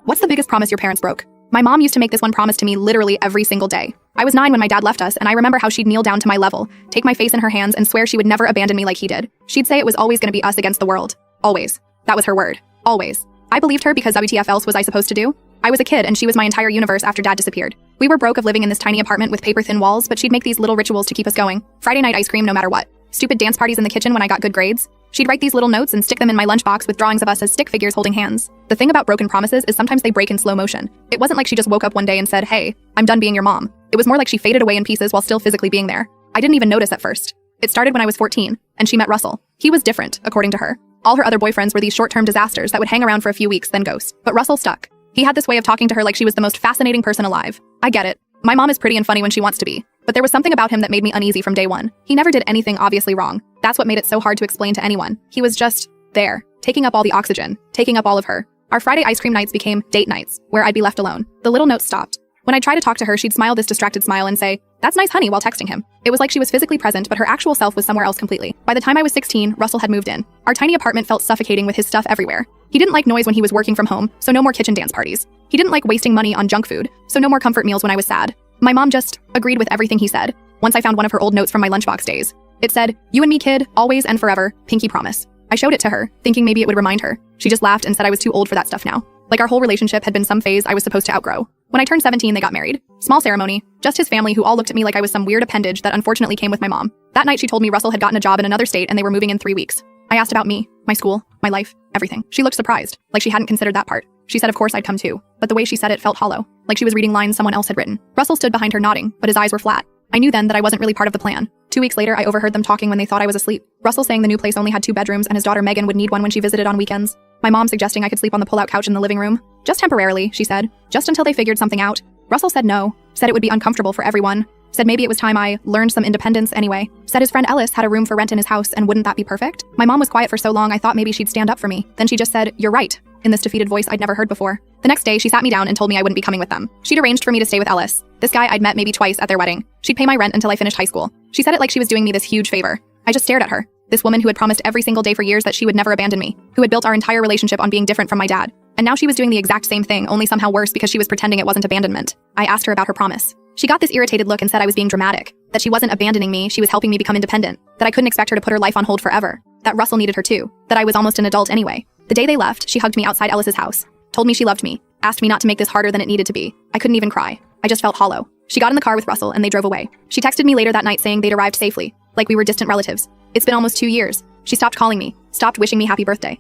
What's the biggest promise your parents broke? My mom used to make this one promise to me literally every single day. I was 9 when my dad left us, and I remember how she'd kneel down to my level, take my face in her hands, and swear she would never abandon me like he did. She'd say it was always gonna be us against the world. Always. That was her word. Always. I believed her because WTF else was I supposed to do? I was a kid and she was my entire universe after dad disappeared. We were broke of living in this tiny apartment with paper-thin walls, but she'd make these little rituals to keep us going. Friday night ice cream no matter what. Stupid dance parties in the kitchen when I got good grades. She'd write these little notes and stick them in my lunchbox with drawings of us as stick figures holding hands. The thing about broken promises is sometimes they break in slow motion. It wasn't like she just woke up one day and said, "Hey, I'm done being your mom." It was more like she faded away in pieces while still physically being there. I didn't even notice at first. It started when I was 14, and she met Russell. He was different, according to her. All her other boyfriends were these short-term disasters that would hang around for a few weeks, then ghost. But Russell stuck. He had this way of talking to her like she was the most fascinating person alive. I get it. My mom is pretty and funny when she wants to be. But there was something about him that made me uneasy from day one. He never did anything obviously wrong. That's what made it so hard to explain to anyone. He was just there, taking up all the oxygen, taking up all of her. Our Friday ice cream nights became date nights, where I'd be left alone. The little note stopped. When I tried to talk to her, she'd smile this distracted smile and say, "That's nice, honey," while texting him. It was like she was physically present, but her actual self was somewhere else completely. By the time I was 16, Russell had moved in. Our tiny apartment felt suffocating with his stuff everywhere. He didn't like noise when he was working from home, so no more kitchen dance parties. He didn't like wasting money on junk food, so no more comfort meals when I was sad. My mom just agreed with everything he said. Once I found one of her old notes from my lunchbox days. It said, "You and me, kid, always and forever, pinky promise." I showed it to her, thinking maybe it would remind her. She just laughed and said I was too old for that stuff now. Like our whole relationship had been some phase I was supposed to outgrow. When I turned 17, they got married. Small ceremony, just his family who all looked at me like I was some weird appendage that unfortunately came with my mom. That night she told me Russell had gotten a job in another state and they were moving in 3 weeks. I asked about me, my school, my life, everything. She looked surprised, like she hadn't considered that part. She said of course I'd come too, but the way she said it felt hollow, like she was reading lines someone else had written. Russell stood behind her nodding, but his eyes were flat. I knew then that I wasn't really part of the plan. 2 weeks later, I overheard them talking when they thought I was asleep. Russell saying the new place only had 2 bedrooms and his daughter Megan would need one when she visited on weekends. My mom suggesting I could sleep on the pull-out couch in the living room. Just temporarily, she said. Just until they figured something out. Russell said no. Said it would be uncomfortable for everyone. Said maybe it was time I learned some independence anyway. Said his friend Ellis had a room for rent in his house and wouldn't that be perfect? My mom was quiet for so long I thought maybe she'd stand up for me. Then she just said, "You're right," in this defeated voice I'd never heard before. The next day, she sat me down and told me I wouldn't be coming with them. She'd arranged for me to stay with Ellis. This guy I'd met maybe twice at their wedding. She'd pay my rent until I finished high school. She said it like she was doing me this huge favor. I just stared at her. This woman who had promised every single day for years that she would never abandon me, who had built our entire relationship on being different from my dad. And now she was doing the exact same thing, only somehow worse because she was pretending it wasn't abandonment. I asked her about her promise. She got this irritated look and said I was being dramatic, that she wasn't abandoning me, she was helping me become independent, that I couldn't expect her to put her life on hold forever, that Russell needed her too, that I was almost an adult anyway. The day they left, she hugged me outside Ellis's house, told me she loved me, asked me not to make this harder than it needed to be. I couldn't even cry. I just felt hollow. She got in the car with Russell and they drove away. She texted me later that night saying they'd arrived safely, like we were distant relatives. It's been almost 2 years. She stopped calling me, stopped wishing me happy birthday.